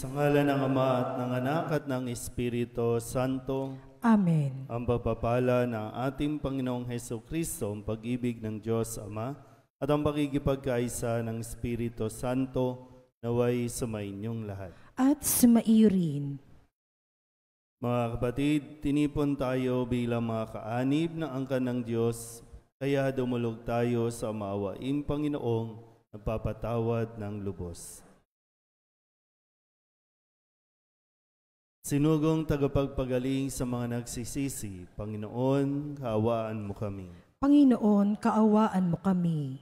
Sa ngalan ng Ama at ng Anak at ng Espiritu Santo. Amen. Ang pagpapala ng ating Panginoong Hesukristo, ang pag-ibig ng Diyos Ama, at ang pakikipagkaisa ng Espiritu Santo naway sumainyong lahat. At sumaiyo rin. Mga kapatid, tinipon tayo bilang mga kaanib ng angkan ng Diyos, kaya dumulog tayo sa maawaing Panginoong nagpapatawad ng lubos. Sinugong tagapagpagaling sa mga nagsisisi, Panginoon, kaawaan mo kami. Panginoon, kaawaan mo kami.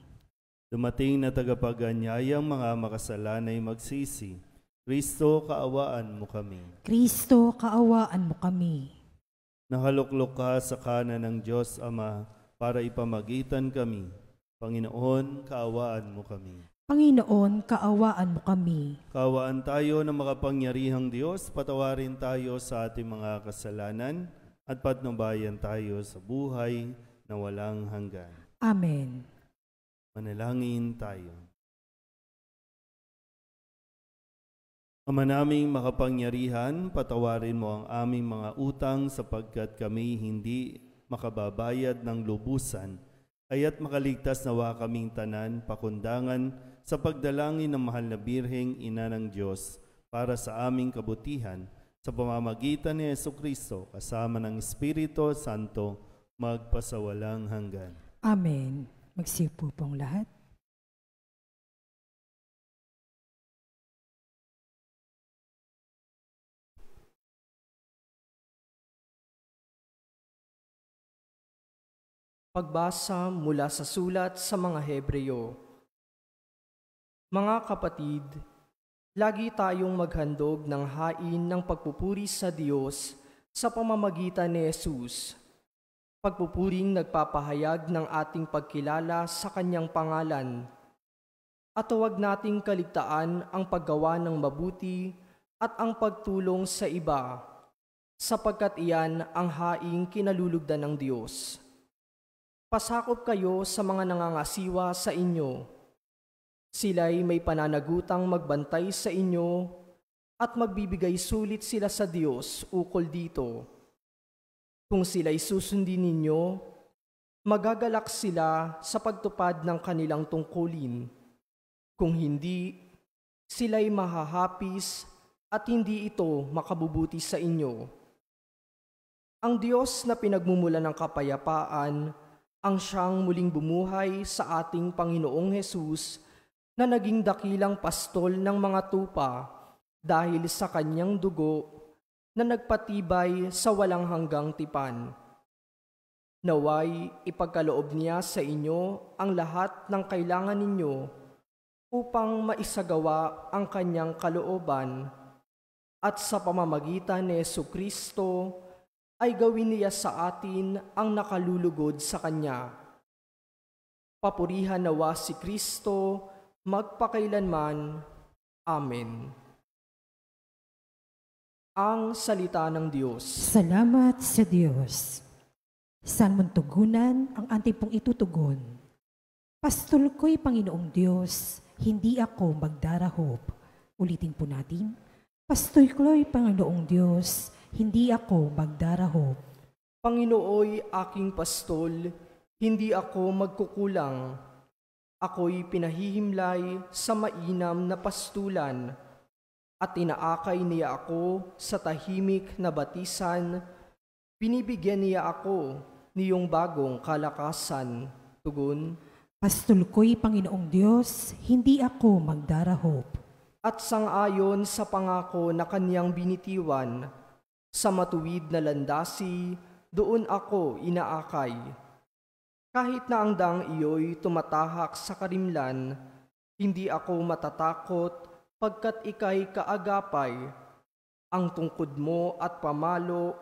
Dumating na tagapaganyayang mga makasalanay magsisi, Kristo, kaawaan mo kami. Kristo, kaawaan mo kami. Nakaluklok ka sa kanan ng Diyos Ama para ipamagitan kami. Panginoon, kaawaan mo kami. Panginoon, kaawaan mo kami. Kaawaan tayo ng makapangyarihang Diyos, patawarin tayo sa ating mga kasalanan at patnubayan tayo sa buhay na walang hanggan. Amen. Manalangin tayo. Ama naming makapangyarihan, patawarin mo ang aming mga utang sapagkat kami hindi makababayad ng lubusan, kaya't makaligtas nawa kaming tanan, pakundangan sa pagdalangin ng mahal na Birheng Ina ng Diyos para sa aming kabutihan sa pamamagitan ni Jesucristo kasama ng Espiritu Santo magpasawalang hanggan. Amen. Magsiupo pong lahat. Pagbasa mula sa sulat sa mga Hebreo. Mga kapatid, lagi tayong maghandog ng hain ng pagpupuri sa Diyos sa pamamagitan ni Jesus. Pagpupuring nagpapahayag ng ating pagkilala sa Kanyang pangalan. At huwag nating kaligtaan ang paggawa ng mabuti at ang pagtulong sa iba, sapagkat iyan ang haing kinalulugdan ng Diyos. Pasakop kayo sa mga nangangasiwa sa inyo. Sila'y may pananagutang magbantay sa inyo at magbibigay sulit sila sa Diyos ukol dito. Kung sila'y susundin ninyo, magagalak sila sa pagtupad ng kanilang tungkulin. Kung hindi, sila'y mahahapis at hindi ito makabubuti sa inyo. Ang Diyos na pinagmumulan ng kapayapaan, ang siyang muling bumuhay sa ating Panginoong Hesus na naging dakilang pastol ng mga tupa dahil sa kanyang dugo na nagpatibay sa walang hanggang tipan. Naway ipagkaloob niya sa inyo ang lahat ng kailangan ninyo upang maisagawa ang kanyang kalooban at sa pamamagitan ni Jesucristo ay gawin niya sa atin ang nakalulugod sa Kanya. Papurihan nawa si Kristo magpakailanman. Amen. Ang salita ng Diyos. Salamat sa Diyos. Saan mong tugunan ang ating pong itutugon? Pastol ko'y Panginoong Diyos, hindi ako magdarahop. Ulitin po natin. Pastol ko'y Panginoong Diyos, hindi ako magdarahop. Panginooy aking pastol, hindi ako magkukulang. Ako'y pinahihimlay sa mainam na pastulan, at inaakay niya ako sa tahimik na batisan. Binibigyan niya ako niyong bagong kalakasan. Tugon, Pastol ko'y Panginoong Diyos, hindi ako magdarahop. At sang-ayon sa pangako na kanyang binitiwan, sa matuwid na landasi, doon ako inaakay. Kahit na ang daang iyo'y tumatahak sa karimlan, hindi ako matatakot pagkat ika'y kaagapay. Ang tungkod mo at pamalo,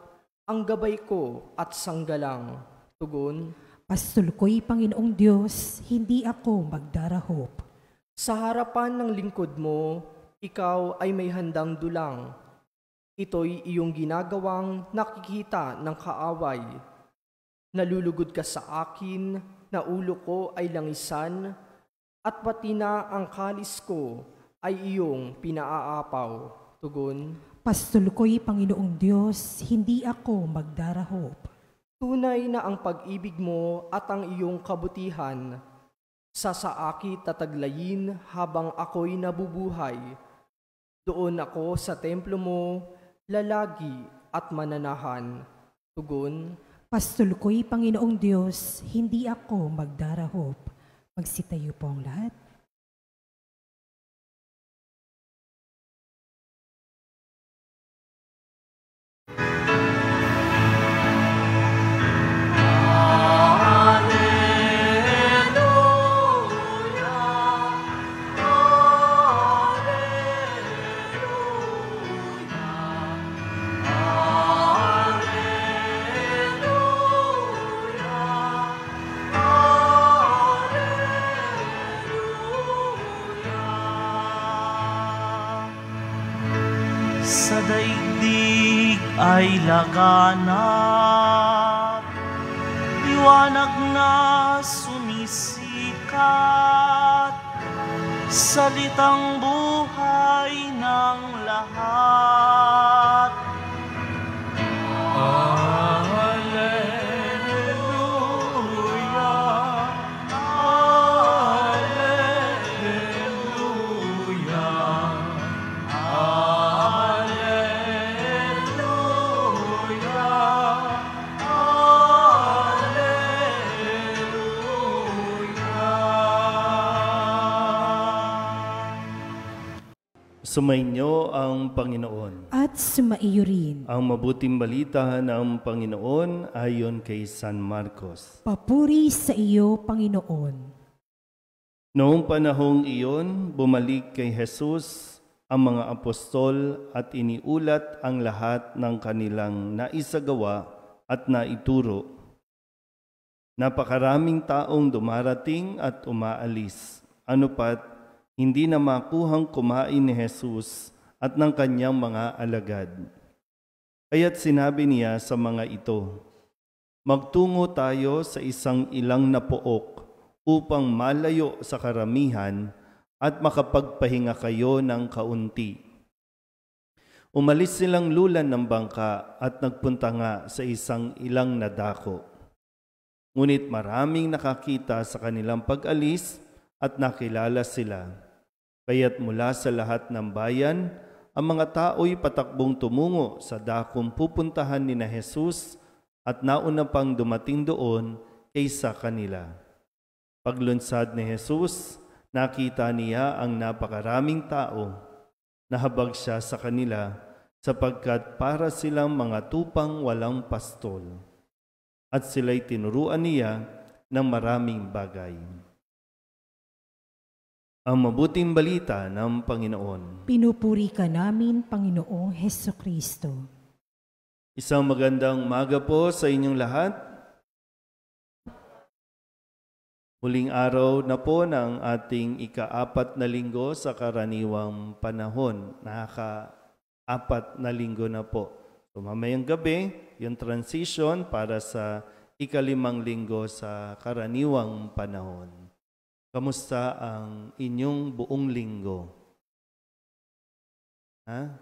ang gabay ko at sanggalang. Tugon, Pastol ko'y Panginoong Diyos, hindi ako magdarahop. sa harapan ng lingkod mo, ikaw ay may handang dulang. Ito'y iyong ginagawang nakikita ng kaaway. Nalulugod ka sa akin, na ulo ko ay langisan, at pati na ang kalis ko ay iyong pinaaapaw. Tugon, Pastulko'y Panginoong Diyos, hindi ako magdarahop. tunay na ang pag-ibig mo at ang iyong kabutihan sa saakit tataglayin habang ako'y nabubuhay. Doon ako sa templo mo, lalagi at mananahan. Tugon, Pastulko'y Panginoong Diyos, hindi ako magdarahop. Magsitayo po ang lahat. Sa daigdig ay laganap, liwanag na sumisikat, salitang buhay ng lahat. Sumainyo ang Panginoon. At sumaiyo rin. Ang mabuting balita ng Panginoon ayon kay San Marcos. Papuri sa iyo, Panginoon. Noong panahong iyon, bumalik kay Jesus ang mga apostol at iniulat ang lahat ng kanilang naisagawa at naituro. Napakaraming taong dumarating at umaalis. Ano pat, hindi na makuhang kumain ni Jesus at ng kanyang mga alagad. Kaya't sinabi niya sa mga ito, magtungo tayo sa isang ilang na pook upang malayo sa karamihan at makapagpahinga kayo ng kaunti. Umalis silang lulan ng bangka at nagpunta nga sa isang ilang na dako. Ngunit maraming nakakita sa kanilang pag-alis at nakilala sila. Kaya't mula sa lahat ng bayan, ang mga tao'y patakbong tumungo sa dakong pupuntahan ni na Jesus at nauna pang dumating doon kaysa kanila. Paglunsad ni Jesus, nakita niya ang napakaraming tao. Nahabag siya sa kanila sapagkat para silang mga tupang walang pastol. At sila'y tinuruan niya ng maraming bagay. Ang mabuting balita ng Panginoon. Pinupuri ka namin, Panginoong Hesukristo. Isang magandang umaga po sa inyong lahat. Huling araw na po ng ating ika-4 na linggo sa karaniwang panahon. Nakaka-4 na linggo na po. So mamayang gabi, yung transition para sa ika-5 linggo sa karaniwang panahon. Kamusta ang inyong buong linggo? Ha?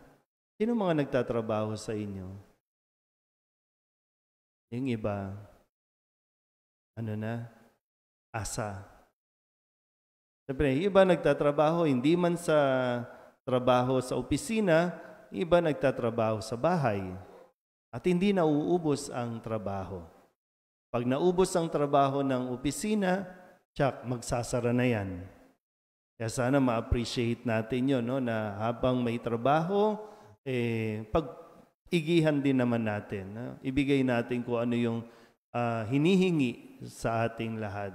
Sino mga nagtatrabaho sa inyo? Yung iba, asa. Siyempre, iba nagtatrabaho, hindi man sa trabaho sa opisina, iba nagtatrabaho sa bahay. At hindi nauubos ang trabaho. Pag naubos ang trabaho ng opisina, tsak, magsasara na yan. Kaya sana ma-appreciate natin yun, no? Na habang may trabaho, pag-igihan din naman natin. No? Ibigay natin kung ano yung hinihingi sa ating lahat.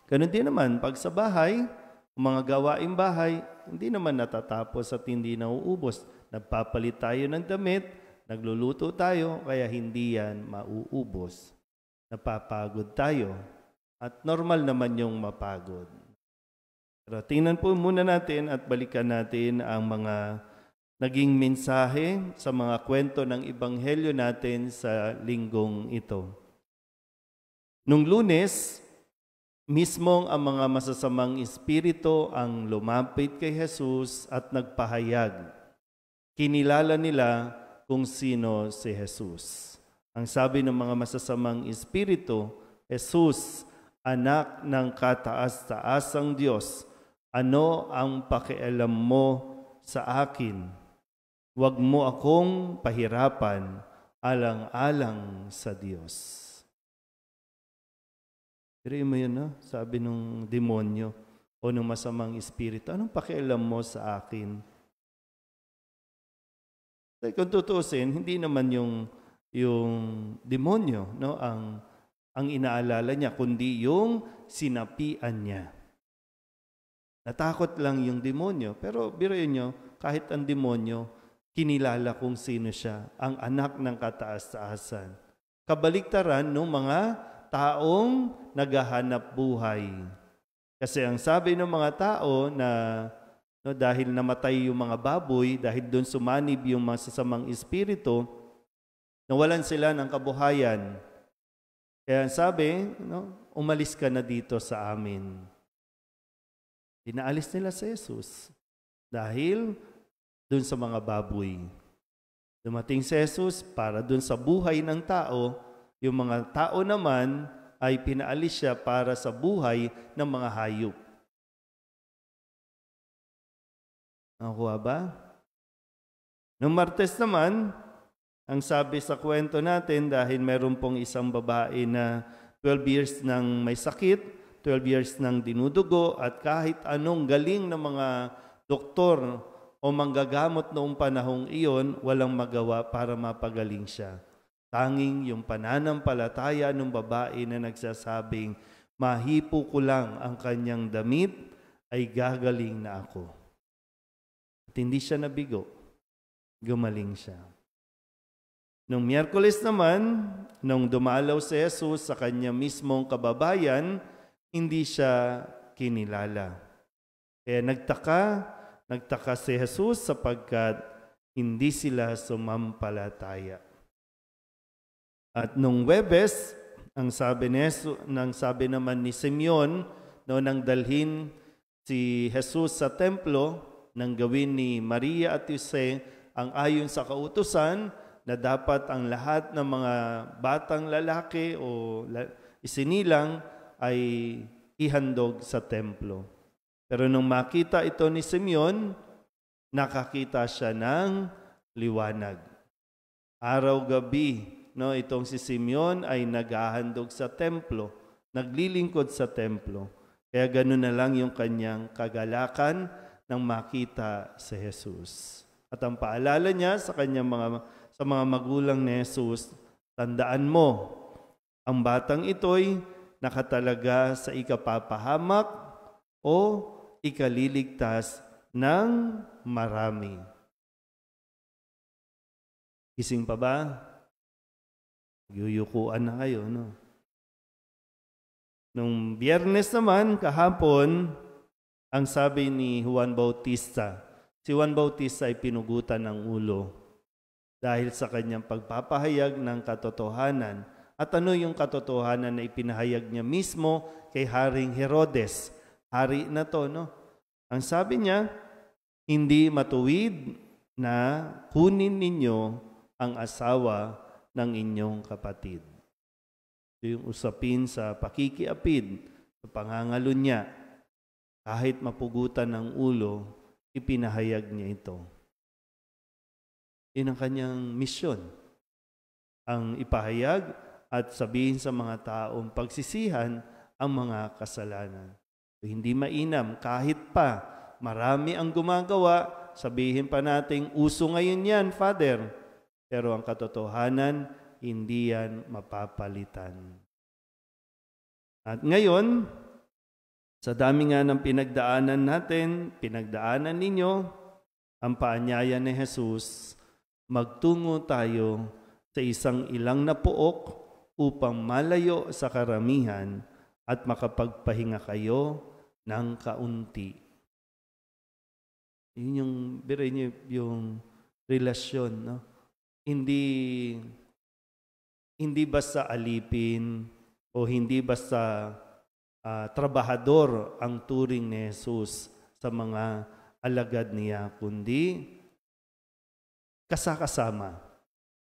Ganun din naman, pag sa bahay, mga gawaing bahay, hindi naman natatapos at hindi nauubos. Nagpapalit tayo ng damit, nagluluto tayo, kaya hindi yan mauubos. Napapagod tayo. At normal naman yung mapagod. Pero tingnan po muna natin at balikan natin ang mga naging mensahe sa mga kwento ng Ebanghelyo natin sa linggong ito. Nung Lunes, mismong ang mga masasamang espiritu ang lumapit kay Jesus at nagpahayag. kinilala nila kung sino si Jesus. Ang sabi ng mga masasamang espiritu, Jesus, anak ng kataas-taasang Diyos, ano ang pakialam mo sa akin? Huwag mo akong pahirapan, alang-alang sa Diyos. Pero mo yun, no? Sabi nung demonyo o nung masamang espiritu, anong pakialam mo sa akin? Kung tutuusin, hindi naman yung demonyo, no, ang inaalala niya, kundi yung sinapian niya. Natakot lang yung demonyo. Pero biruin nyo, kahit ang demonyo, kinilala kung sino siya, ang anak ng kataas-taasan. Kabaliktaran ng mga taong naghahanap buhay. Kasi ang sabi ng mga tao na dahil namatay yung mga baboy, dahil doon sumanib yung masasamang espiritu, nawalan sila ng kabuhayan. Kaya sabi, umalis ka na dito sa amin. Pinaalis nila si Jesus dahil doon sa mga baboy. Dumating si Jesus para doon sa buhay ng tao, yung mga tao naman ay pinaalis siya para sa buhay ng mga hayop. Nakuha ba? Noong Martes naman, ang sabi sa kwento natin, dahil meron pong isang babae na 12 years nang may sakit, 12 years nang dinudugo, at kahit anong galing ng mga doktor o manggagamot noong panahong iyon, walang magawa para mapagaling siya. Tanging yung pananampalataya ng babae na nagsasabing, mahipo ko lang ang kanyang damit, ay gagaling na ako. At hindi siya nabigo. Gumaling siya. Nung Miyerkules naman, nung dumalaw si Jesus sa kanya mismong kababayan, hindi siya kinilala. Kaya nagtaka si Jesus sapagkat hindi sila sumampalataya. At nung Huwebes, ang sabi naman ni Simeon, nang dalhin si Jesus sa templo, nang gawin ni Maria at Jose ang ayon sa kautusan na dapat ang lahat ng mga batang lalaki o isinilang ay ihandog sa templo. Pero nung makita ito ni Simeon, nakakita siya ng liwanag. Araw-gabi, itong si Simeon ay naghahandog sa templo, naglilingkod sa templo. Kaya ganoon na lang yung kanyang kagalakan nang makita si Jesus. At ang paalala niya sa mga magulang ni Jesus, tandaan mo, ang batang ito'y nakatalaga sa ikapapahamak o ikaliligtas ng marami. Gising pa ba? Yuyukuan na kayo, no? Nung Biyernes naman, kahapon, ang sabi ni Juan Bautista, si Juan Bautista ay pinugutan ng ulo dahil sa kanyang pagpapahayag ng katotohanan. At ano yung katotohanan na ipinahayag niya mismo kay Haring Herodes? Hari na to, no? Ang sabi niya, hindi matuwid na kunin ninyo ang asawa ng inyong kapatid. Ito yung usapin sa pakikiapid, sa pangangalo niya. Kahit mapugutan ng ulo, ipinahayag niya ito. Yun ang kanyang misyon. Ang ipahayag at sabihin sa mga taong pagsisihan ang mga kasalanan. Hindi mainam, kahit pa marami ang gumagawa, sabihin pa nating uso ngayon yan, Father. Pero ang katotohanan, hindi yan mapapalitan. At ngayon, sa dami nga ng pinagdaanan natin, pinagdaanan ninyo, ang paanyaya ni Jesus, magtungo tayo sa isang ilang na puok upang malayo sa karamihan at makapagpahinga kayo ng kaunti. Yun yung relasyon, no? Hindi basta alipin o hindi basta trabahador ang turing ni Jesus sa mga alagad niya, kundi kasakasama.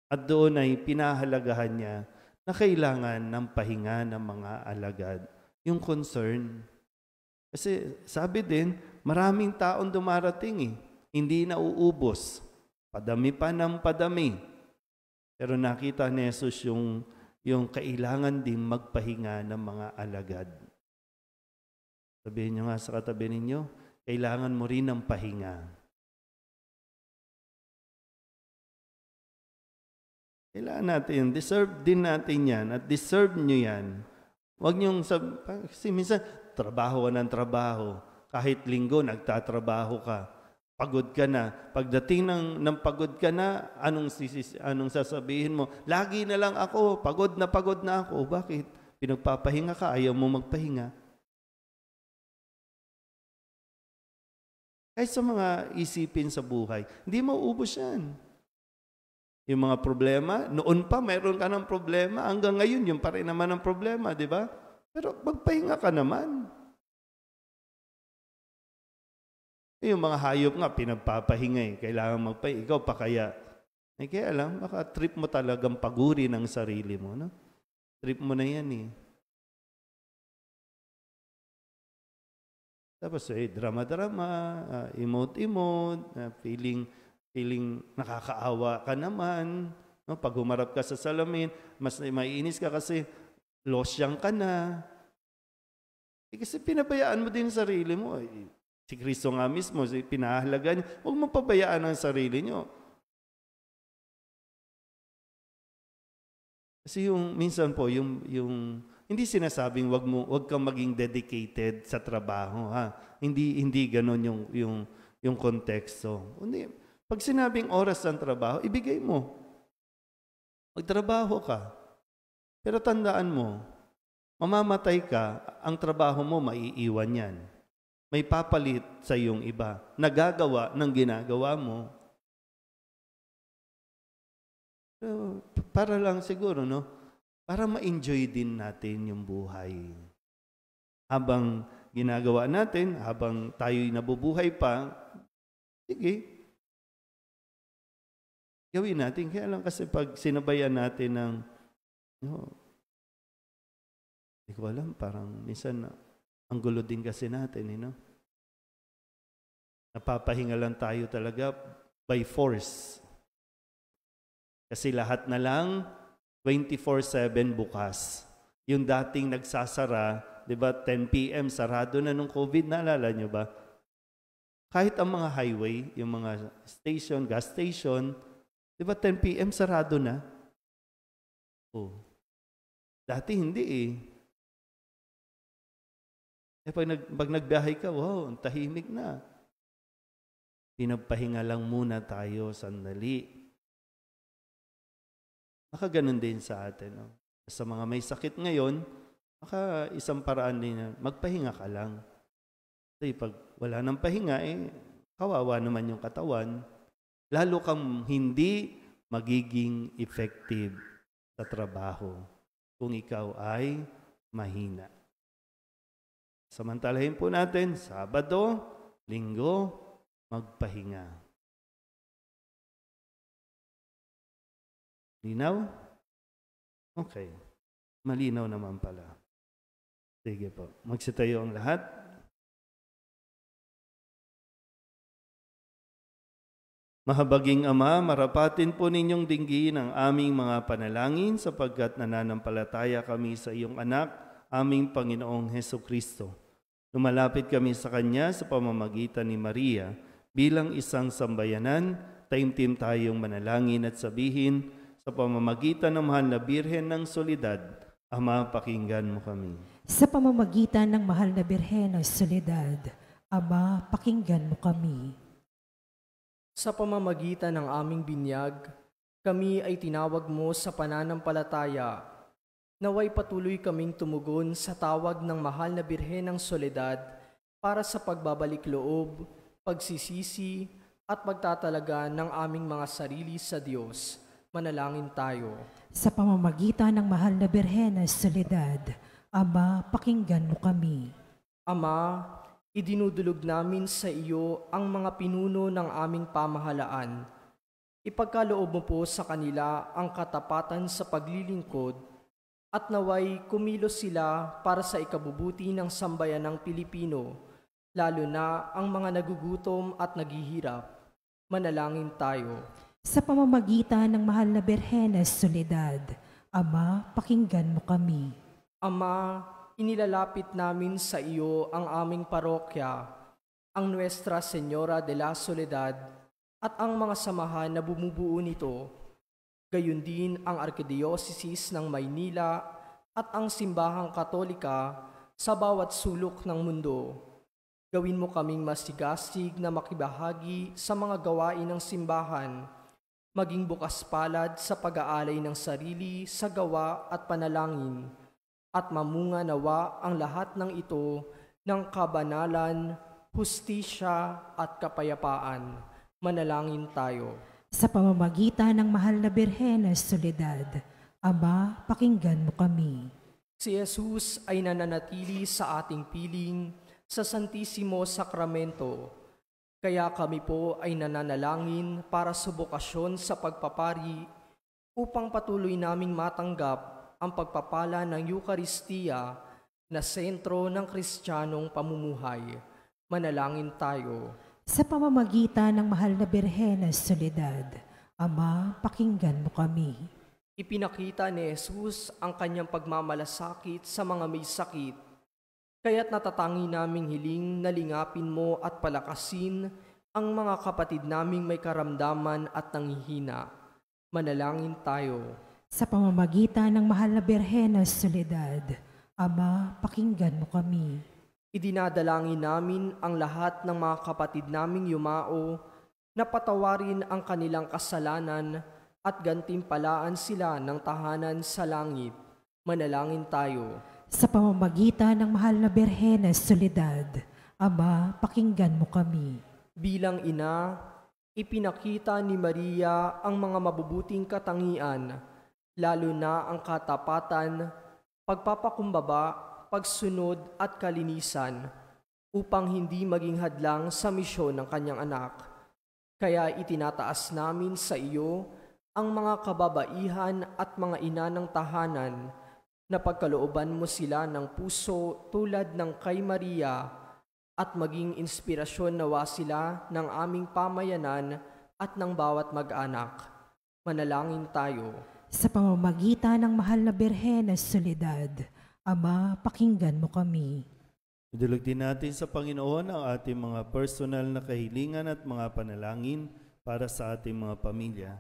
At doon ay pinahalagahan niya na kailangan ng pahinga ng mga alagad. Yung concern. Kasi sabi din, maraming taong dumarating hindi nauubos. Padami pa ng padami. Pero nakita ni Jesus yung kailangan din magpahinga ng mga alagad. Sabihin niyo nga sa katabi ninyo, kailangan mo rin ng pahinga. Kailangan natin, deserve din natin yan at deserve nyo yan. Huwag niyong kasi minsan, trabaho ka ng trabaho. Kahit linggo, nagtatrabaho ka. Pagod ka na. Pagdating ng pagod ka na, anong sasabihin mo? Lagi na lang ako, pagod na ako. Bakit? Pinagpapahinga ka, ayaw mo magpahinga. Kahit sa mga isipin sa buhay, hindi mauubos yan. Yung mga problema, noon pa mayroon ka ng problema, hanggang ngayon yung pa rin naman ang problema, di ba? Pero magpahinga ka naman. Yung mga hayop nga, pinagpapahinga kailangan magpahinga. Ikaw pa kaya? Kaya lang, baka trip mo talagang paguri ng sarili mo. No? Trip mo na yan Tapos drama-drama, emote-emote, feeling nakakaawa ka naman. No? Pag humarap ka sa salamin, mas maiinis ka kasi losyang ka na. Kasi pinabayaan mo din sarili mo. Si Kristo nga mismo, pinahalaga niya. Huwag mo pabayaan ang sarili niyo. Kasi minsan po, hindi sinasabing wag kang maging dedicated sa trabaho. Hindi ganon yung konteksto. Hindi. Pag sinabing oras ng trabaho, ibigay mo. Magtrabaho ka. Pero tandaan mo, mamamatay ka, ang trabaho mo maiiwan yan. May papalit sa iyong iba. Nagagawa ng ginagawa mo. So, para lang siguro, no? Para ma-enjoy din natin yung buhay. Habang ginagawa natin, habang tayo'y nabubuhay pa, sige, gawin natin. Kaya lang kasi pag sinabayan natin ng, hindi ko alam, parang minsan ang gulo din kasi natin, Napapahinga lang tayo talaga by force. Kasi lahat na lang 24/7 bukas. Yung dating nagsasara, 'di ba, 10 PM sarado na nung COVID, naalala nyo ba? Kahit ang mga highway, yung mga station, gas station, 'di ba 10 PM sarado na? Dati hindi pag nagbiyahe ka, wow, ang tahimik na. Pinagpahinga lang muna tayo sandali. Nakaganon din sa atin. Sa mga may sakit ngayon, isang paraan din na magpahinga ka lang. Kasi pag wala nang pahinga, kawawa naman yung katawan. Lalo kang hindi magiging effective sa trabaho kung ikaw ay mahina. Samantalahin po natin, Sabado, Linggo, magpahinga. Linaw? Okay. Malinaw naman pala. Sige po. Magsitayo ang lahat. Mahabaging Ama, marapatin po ninyong dinggin ang aming mga panalangin sapagkat nananampalataya kami sa iyong anak, aming Panginoong Hesukristo. Lumalapit kami sa Kanya sa pamamagitan ni Maria. Bilang isang sambayanan, taimtim tayong manalangin at sabihin sa pamamagitan ng mahal na Birhen ng Soledad, Ama, pakinggan mo kami. Sa pamamagitan ng mahal na Birhen ng Soledad, Ama, pakinggan mo kami. Sa pamamagitan ng aming binyag, kami ay tinawag mo sa pananampalataya. Naway patuloy kaming tumugon sa tawag ng mahal na Birhen ng Soledad para sa pagbabalik loob, pagsisisi at pagtatalaga ng aming mga sarili sa Diyos. Manalangin tayo. Sa pamamagitan ng mahal na Birhen ng Soledad, Ama, pakinggan mo kami. Ama, idinudulog namin sa iyo ang mga pinuno ng aming pamahalaan. Ipagkaloob mo po sa kanila ang katapatan sa paglilingkod at naway kumilos sila para sa ikabubuti ng sambayanang Pilipino, lalo na ang mga nagugutom at naghihirap. Manalangin tayo. Sa pamamagitan ng mahal na Birhenes Soledad, Ama, pakinggan mo kami. Ama, inilalapit namin sa iyo ang aming parokya, ang Nuestra Señora de la Soledad, at ang mga samahan na bumubuo nito, gayon din ang Arkidiocese ng Maynila at ang Simbahang Katolika sa bawat sulok ng mundo. Gawin mo kaming masigasig na makibahagi sa mga gawain ng simbahan, maging bukas palad sa pag-aalay ng sarili sa gawa at panalangin, at mamunga nawa ang lahat ng ito ng kabanalan, hustisya at kapayapaan. Manalangin tayo. Sa pamamagitan ng mahal na Birhenes Soledad, Ama, pakinggan mo kami. Si Jesus ay nananatili sa ating piling sa Santisimo Sakramento. Kaya kami po ay nananalangin para sa bokasyon sa pagpapari upang patuloy naming matanggap ang pagpapala ng Eukaristiya na sentro ng Kristiyanong pamumuhay. Manalangin tayo. Sa pamamagitan ng mahal na Birhenes Soledad, Ama, pakinggan mo kami. Ipinakita ni Jesus ang kanyang pagmamalasakit sa mga may sakit. Kaya't natatangi naming hiling na lingapin mo at palakasin ang mga kapatid naming may karamdaman at nanghihina. Manalangin tayo. Sa pamamagitan ng mahal na Birhenes Soledad, Ama, pakinggan mo kami. Idinadalangin namin ang lahat ng mga kapatid naming yumao na patawarin ang kanilang kasalanan at gantimpalaan sila ng tahanan sa langit. Manalangin tayo. Sa pamamagitan ng mahal na Birhenes Soledad, Ama, pakinggan mo kami. Bilang ina, ipinakita ni Maria ang mga mabubuting katangian, lalo na ang katapatan, pagpapakumbaba, pagsunod at kalinisan, upang hindi maging hadlang sa misyon ng kanyang anak. Kaya itinataas namin sa iyo ang mga kababaihan at mga ina ng tahanan, na pagkalooban mo sila ng puso tulad ng kay Maria at maging inspirasyon nawa sila ng aming pamayanan at ng bawat mag-anak. Manalangin tayo. Sa pamamagitan ng mahal na Birhenes Soledad, Ama, pakinggan mo kami. Idulog din natin sa Panginoon ang ating mga personal na kahilingan at mga panalangin para sa ating mga pamilya.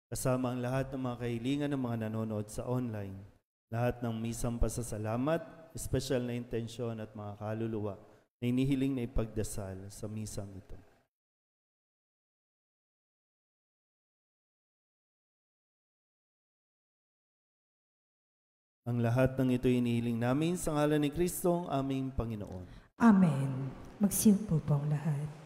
Kasama ang lahat ng mga kahilingan ng mga nanonood sa online. Lahat ng misang pasasalamat, espesyal na intensyon at mga kaluluwa na inihiling na ipagdasal sa misang ito. Ang lahat ng ito inihiling namin sa ngalan ni Kristo, ang aming Panginoon. Amen. Magsiupo po ang lahat.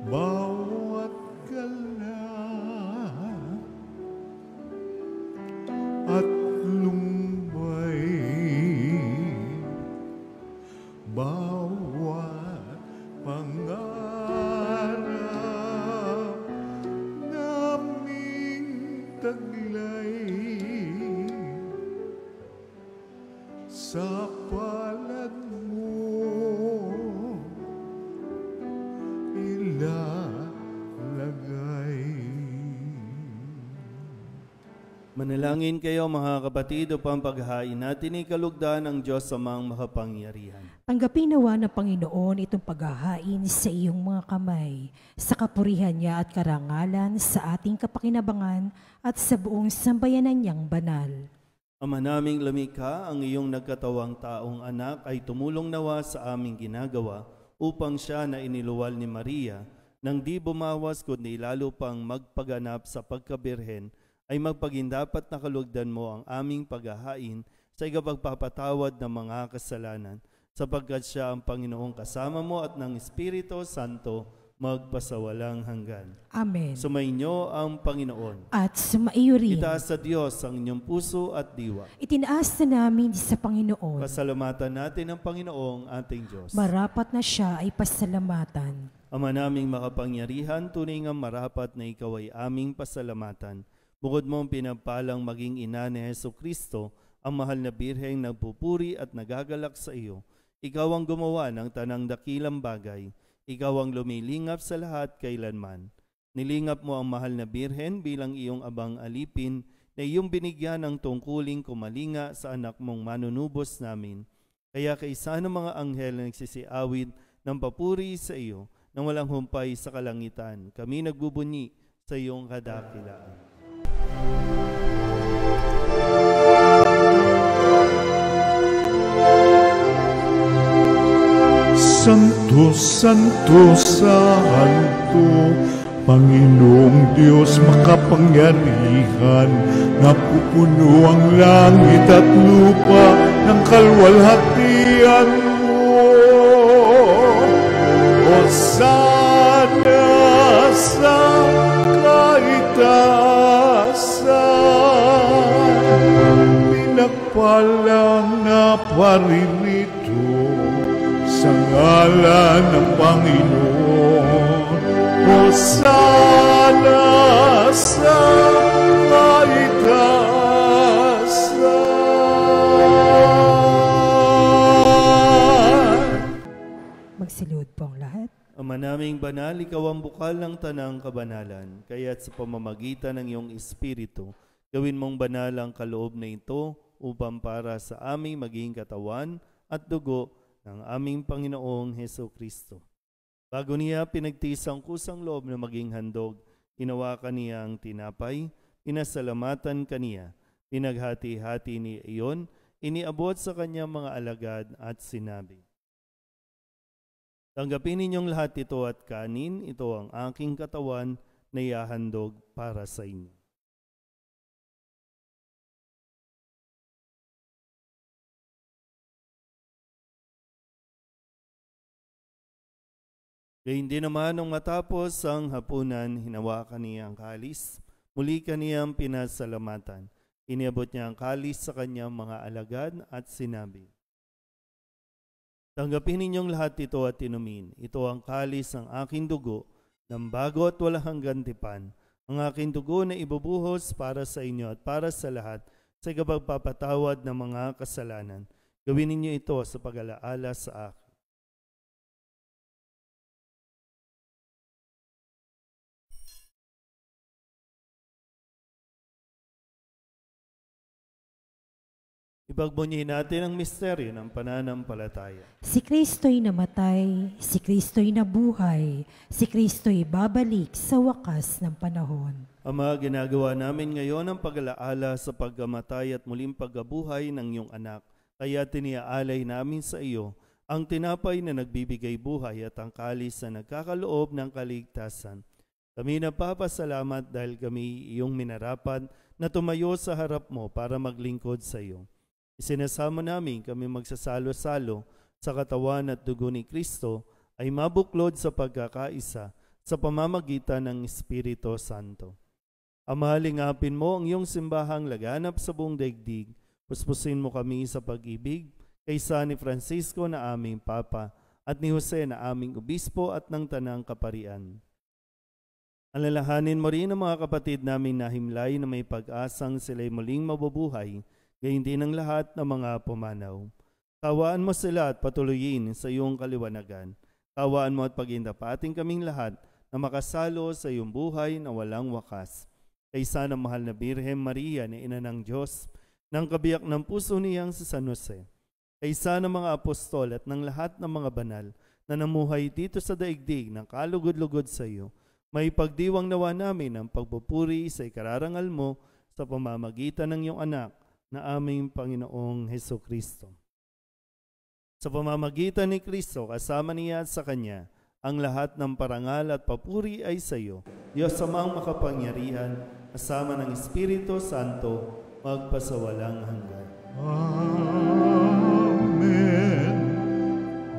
Bawat gala at lumbay, bawat pangarap naming taglay, sa palad mo ilalagay. Manalangin kayo mga kapatid upang paghahain natin ikalugdan ng Diyos Amang makapangyarihan. Tanggapin nawa ng Panginoon itong paghahain sa iyong mga kamay, sa kapurihan niya at karangalan, sa ating kapakinabangan at sa buong sambayanan niyang banal. Ama naming lumikha, ang iyong nagkatawang taong anak ay tumulong nawa sa aming ginagawa upang siya na iniluwal ni Maria, nang di bumawas kundi lalo pang magpaganap sa pagkabirhen, ay magpagindapat na kalugdan mo ang aming paghahain sa ikapagpapatawad ng mga kasalanan, sapagkat siya ang Panginoong kasama mo at ng Espiritu Santo magpasawalang hanggan. Amen. Sumainyo ang Panginoon. At sumaiyo rin. Itaas sa Diyos ang inyong puso at diwa. Itinaas na namin sa Panginoon. Pasalamatan natin ang Panginoong ating Diyos. Marapat na siya ay pasalamatan. Ama naming makapangyarihan, tunay nga marapat na ikaw ay aming pasalamatan. Bukod mong pinapalang maging ina ni Jesucristo, ang mahal na birheng nagpupuri at nagagalak sa iyo. Ikaw ang gumawa ng tanang dakilang bagay. Ikaw ang lumilingap sa lahat kailanman. Nilingap mo ang mahal na birhen bilang iyong abang alipin na iyong binigyan ng tungkuling kumalinga sa anak mong manunubos namin. Kaya kaisa ng mga anghel na nagsisiawid ng papuri sa iyo nang walang humpay sa kalangitan, kami nagbubunyi sa iyong kadakilaan. Santo, Santo, Santo, Panginoong Diyos makapangyarihan, napupuno ang langit at lupa ng kalwalhatian mo. Hosana sa kaitaasan, pinagpalang na paririto sa ngalan ng Panginoon. Hosana sa kaitaasan. Magsilod po ang lahat. Ama naming banal, ikaw ang bukal ng tanang kabanalan, kaya't sa pamamagitan ng iyong Espiritu, gawin mong banal ang kaloob na ito upang para sa aming maging katawan at dugo ng aming Panginoong Jesucristo. Bago niya pinagtiis ang kusang loob na maging handog, hinawakan niya ang tinapay, pinasalamatan kaniya, pinaghati-hati niya iyon, iniabot sa kanyang mga alagad at sinabi, "Tanggapin ninyong lahat ito at kanin, ito ang aking katawan na ihahandog para sa inyo." Gayun din naman nung matapos ang hapunan, hinawakan niya ang kalis, muli kaniyang pinasalamatan. Iniabot niya ang kalis sa kanyang mga alagad at sinabi, "Tanggapin ninyong lahat ito at inumin. Ito ang kalis ng aking dugo, ng bago at walang hanggan tipan. Ang aking dugo na ibubuhos para sa inyo at para sa lahat sa ikapagpapatawad ng mga kasalanan. Gawin ninyo ito sa pag-alaala sa akin." Ipagbunyihin natin ang misteryo ng pananampalataya. Si Kristo'y namatay, si Kristo'y nabuhay, si Kristo'y babalik sa wakas ng panahon. Ama, ginagawa namin ngayon ang pag-alaala sa pagkamatay at muling pagkabuhay ng iyong anak. Kaya tiniaalay namin sa iyo ang tinapay na nagbibigay buhay at ang kalis na nagkakaloob ng kaligtasan. Kami napapasalamat dahil kami iyong minarapat na tumayo sa harap mo para maglingkod sa iyo. Isinasamo namin kami magsasalo-salo sa katawan at dugo ni Kristo ay mabuklod sa pagkakaisa sa pamamagitan ng Espiritu Santo. Ama, lingapin mo ang iyong simbahang laganap sa buong daigdig. Puspusin mo kami sa pag-ibig kaysa ni Francisco na aming Papa at ni Jose na aming Obispo at ng Tanang Kaparian. Alalahanin mo rin ang mga kapatid namin na himlay na may pag-asang sila'y muling mabubuhay, gayon din ang lahat ng mga pumanaw. Kawaan mo sila at patuloyin sa iyong kaliwanagan. Kawaan mo at pagindapating kaming lahat na makasalo sa iyong buhay na walang wakas. Kaysa ng mahal na Birhen Maria na Ina ng Diyos, ng kabiyak ng puso niyang si San Jose. Kaysa ng mga apostol at ng lahat ng mga banal na namuhay dito sa daigdig ng kalugod-lugod sa iyo, may pagdiwang nawa namin ang pagpupuri sa ikararangal mo sa pamamagitan ng iyong anak na aming Panginoong Hesukristo. Sa pamamagitan ni Kristo, kasama niya at sa Kanya, ang lahat ng parangal at papuri ay sa iyo, Diyos Amang makapangyarihan, kasama ng Espiritu Santo, magpasawalang hanggan. Amen.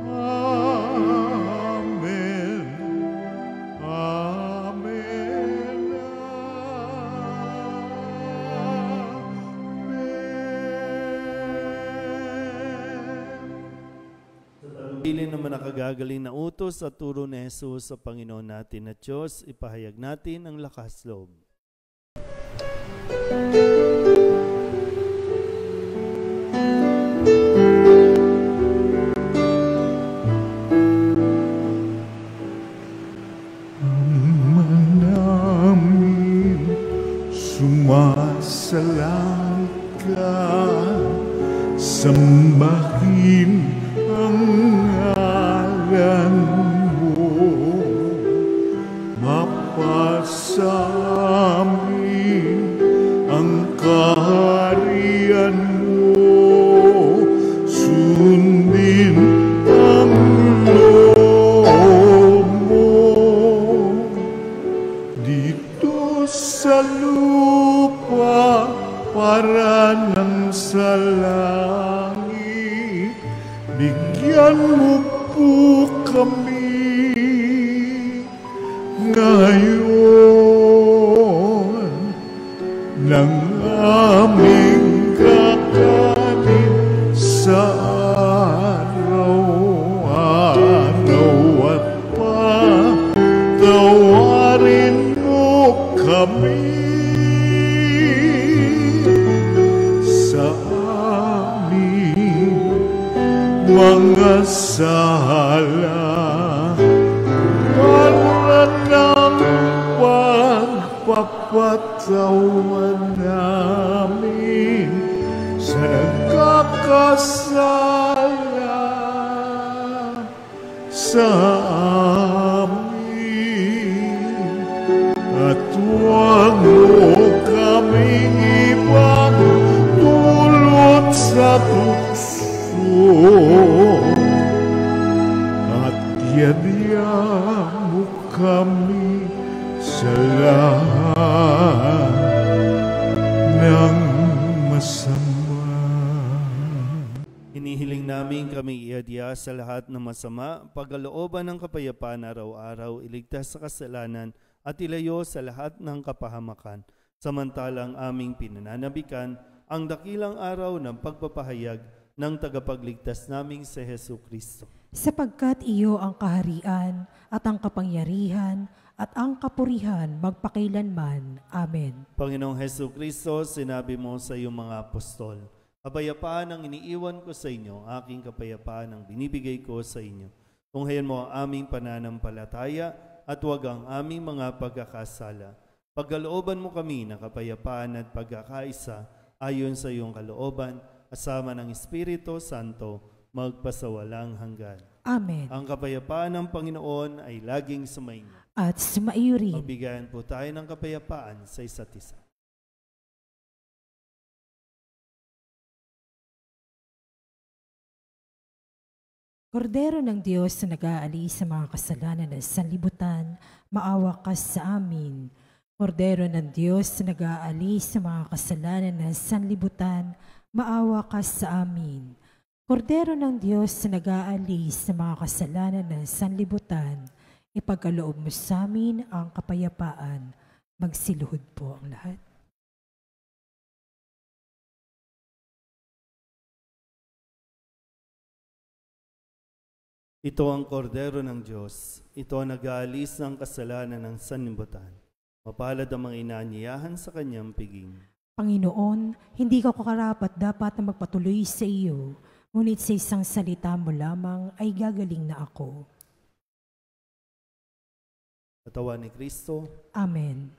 Amen. Amen. Pili naman nakagagaling na utos at turo ni Jesus sa Panginoon natin at Diyos, ipahayag natin ang lakas loob. Namin sumasalang ka, sambahin ang ngalan mo, mapasamin ang kaharian mo, sundin ang loob mo dito sa lupa para nang sa langit. Bigyan mo po kami ngayon ng aming kakanin sa araw-araw at patawarin mo kami sa aming mga sala para ng pagpapatawan namin sa nagkakasala sa amin, at huwag mo kaming ipagdulot sa tukso, at yadya mo kami sa lahat ng masama. Hinihiling namin kami iadya sa lahat ng masama, pagkalooban ng kapayapaan araw-araw, iligtas sa kasalanan at ilayo sa lahat ng kapahamakan. Samantalang aming pinananabikan ang dakilang araw ng pagpapahayag ng tagapagligtas naming si Hesu Kristo. Sapagkat iyo ang kaharian at ang kapangyarihan at ang kapurihan magpakailanman. Amen. Panginoong Hesu Kristo, sinabi mo sa iyong mga apostol, kapayapaan ang iniiwan ko sa inyo, aking kapayapaan ang binibigay ko sa inyo. Tunghayan mo ang aming pananampalataya at huwag ang aming mga pagkakasala. Pagkalooban mo kami ng kapayapaan at pagkakaisa ayon sa iyong kalooban, kasama ng Espiritu Santo, magpasawalang hanggan. Amen. Ang kapayapaan ng Panginoon ay laging sumainyo. At sumaiyo rin. Magbigayan po tayo ng kapayapaan sa isa't isa. Kordero ng Diyos na nag-aalis sa mga kasalanan ng sanlibutan, maawa ka sa amin. Kordero ng Diyos na nag-aalis sa mga kasalanan ng sanlibutan, maawa ka sa amin. Kordero ng Diyos na nag-aalis sa mga kasalanan ng sanlibutan, ipagkaloob mo sa amin ang kapayapaan. Magsiluhod po ang lahat. Ito ang kordero ng Diyos. Ito ang nag-aalis ng kasalanan ng sanlibutan. Mapalad ang mga inaanyayahan sa kanyang piging. Panginoon, hindi ka karapat dapat na magpatuloy sa iyo, ngunit sa isang salita mo lamang ay gagaling na ako. Katawan ni Kristo. Amen.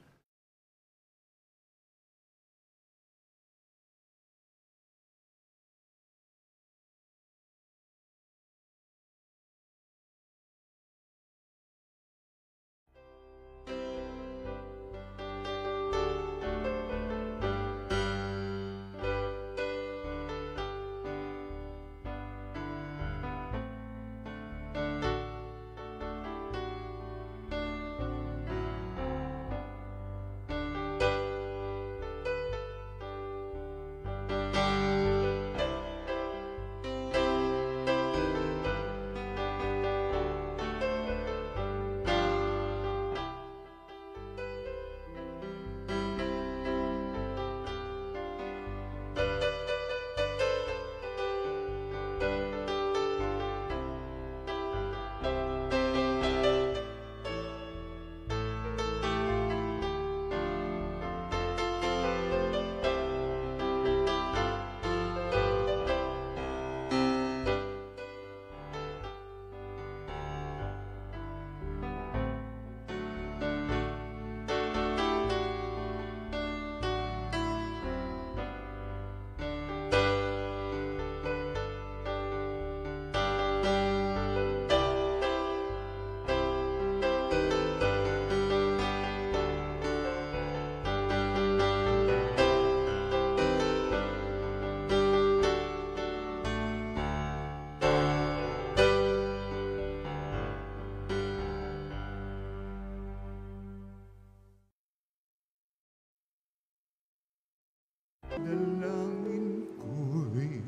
dalangin ko'y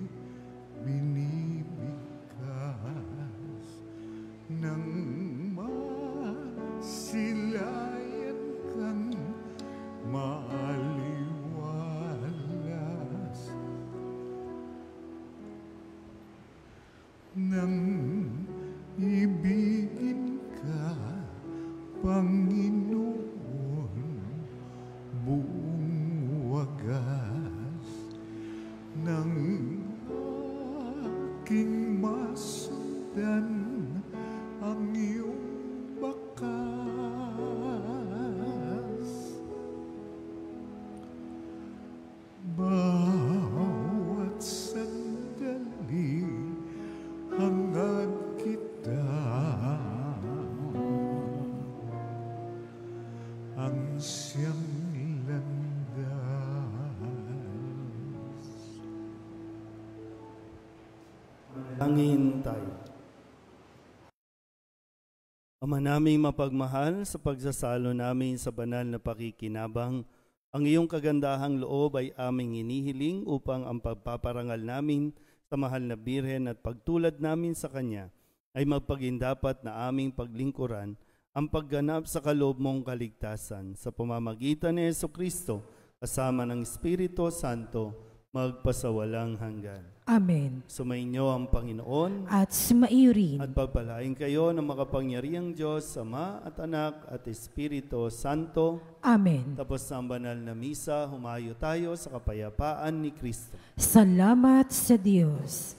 binibigkas nang masilayan kang maaliwalas nang ibigin ka, Panginoon, buong wagas nang aking masundan ang iyong bakas. Bawat sandali hangad kita ang siyang landas. Angin tayo. Ama naming mapagmahal, sa pagsasalo namin sa banal na pakikinabang, ang iyong kagandahang loob ay aming inihiling upang ang pagpaparangal namin sa mahal na Birhen at pagtulad namin sa Kanya ay magpagindapat na aming paglingkuran ang pagganap sa kaloob mong kaligtasan sa pamamagitan ni Jesucristo kasama ng Espiritu Santo magpasawalang hanggan. Amen. Sumainyo ang Panginoon At sumaiyo rin. at pagpalain kayo ng makapangyarihang Diyos, Ama at Anak at Espiritu Santo. Amen. Tapos na ang banal na misa, humayo tayo sa kapayapaan ni Kristo. Salamat sa Diyos.